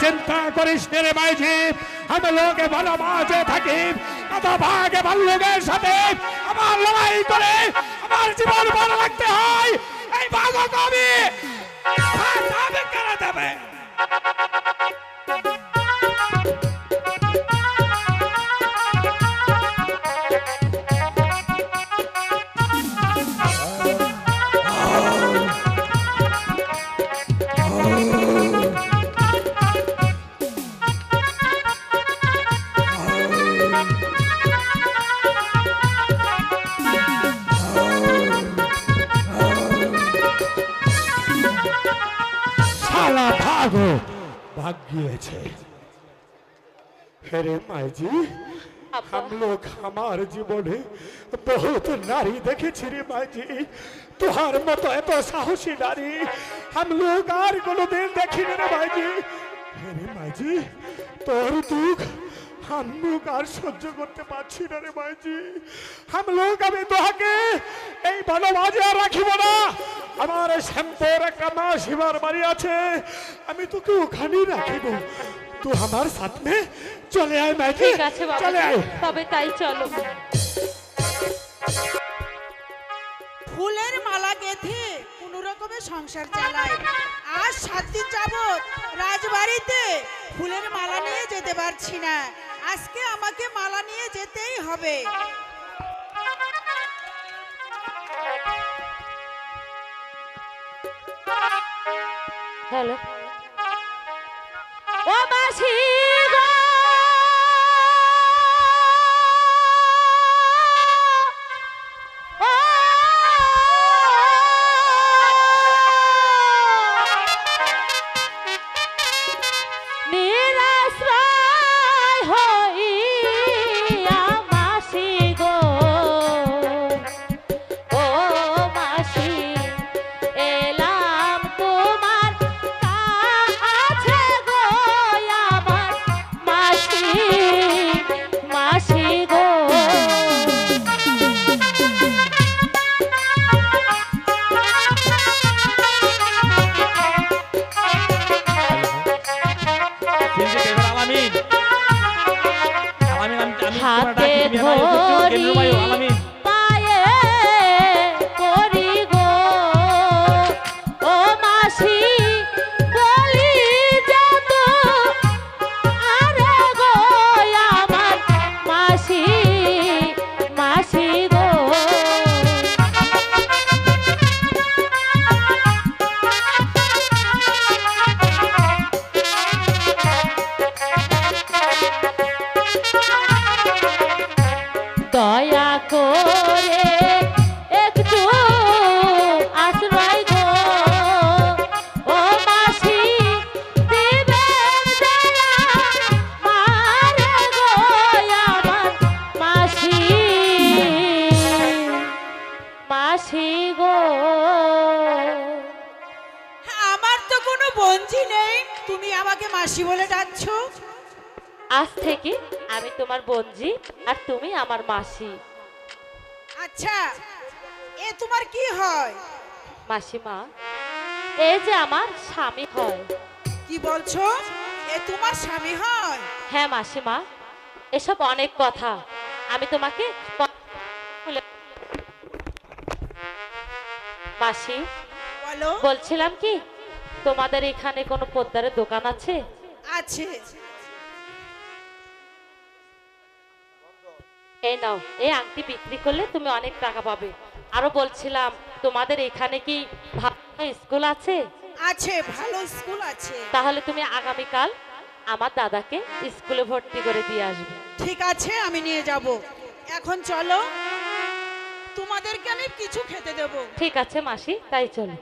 चिंता करिस रे माइजी हम लोग ভালো মাঝে থাকি কত ভাগে ভালো লোকের সাথে আমার লড়াই করে আমার জীবন ভালো রাখতে হয় এই ভাগ কবি ভাগ করে দেবে हेरे माई जी हम लोग हमारे जीवने बहुत नारी देखे रे माई जी तुहार मत एत साहसी नारी हम लोग आर कोनो दिन देखी रे माई जी हेरे माई जी तोर दुख हम लोग आर सह्य करते पारछि ना रे माई जी हम लोग अभी तोहाके এই ভালোবাসা আর রাখিব না আমার শ্যামপুর একটা মাসিমার বাড়ি আছে আমি তোকে ওখানেই রাখিব तू हमारे साथ में चले आए मैं ठीक আছে বাবা चले आए তবে তাই চলো ফুলের মালা গেথে কোন রকমে সংসার চালায় আজ 7 দিন যাবত রাজবাড়িতে ফুলের মালা নিয়ে যেতে পারছি না আজকে আমাকে মালা নিয়ে যেতেই হবে হ্যালো ও মাসি গো ও নিরাশ্রয় হইয়া মাসি গো ও মাসি এলাম তোমার কাছে গো আমার মাসি মাসি গো হাতে ধরি পায়ে করি গো ও মাসি বলি যত আরে গো আমার মাসি মাসি দয়া করে একটু আশ্রয় গো ও মাসি দিবেন দয়া মারে গো আমার মাসি মাসি গো আমার তো কোনো বঞ্জি নেই, তুমি আমাকে মাসি বলে ডাকছো। আজ থেকে আমি তোমার বঞ্জি আর তুমি আমার মাসি। আচ্ছা, এ তোমার কি হয়? মাসিমা, এই যে আমার স্বামী হয়। কি বলছো? এ তোমার স্বামী হয়? হ্যাঁ মাসিমা, এসব অনেক কথা আমি তোমাকে মাসি বলো। বলছিলাম কি, তোমাদের এখানে কোনো পোদ্দারের দোকান আছে? আছে। এই নাও, এই আংটি বিক্রি করলে তুমি অনেক টাকা পাবে। আরো বলছিলাম, তোমাদের এখানে কি ভালো স্কুল আছে? আছে, ভালো স্কুল আছে। তাহলে তুমি আগামীকাল আমার দাদাকে স্কুলে ভর্তি করে দিয়ে আসবে। ঠিক আছে, আমি নিয়ে যাব। এখন চলো, তোমাদেরকে আমি কিছু খেতে দেবো। ঠিক আছে মাসি, তাই চলো।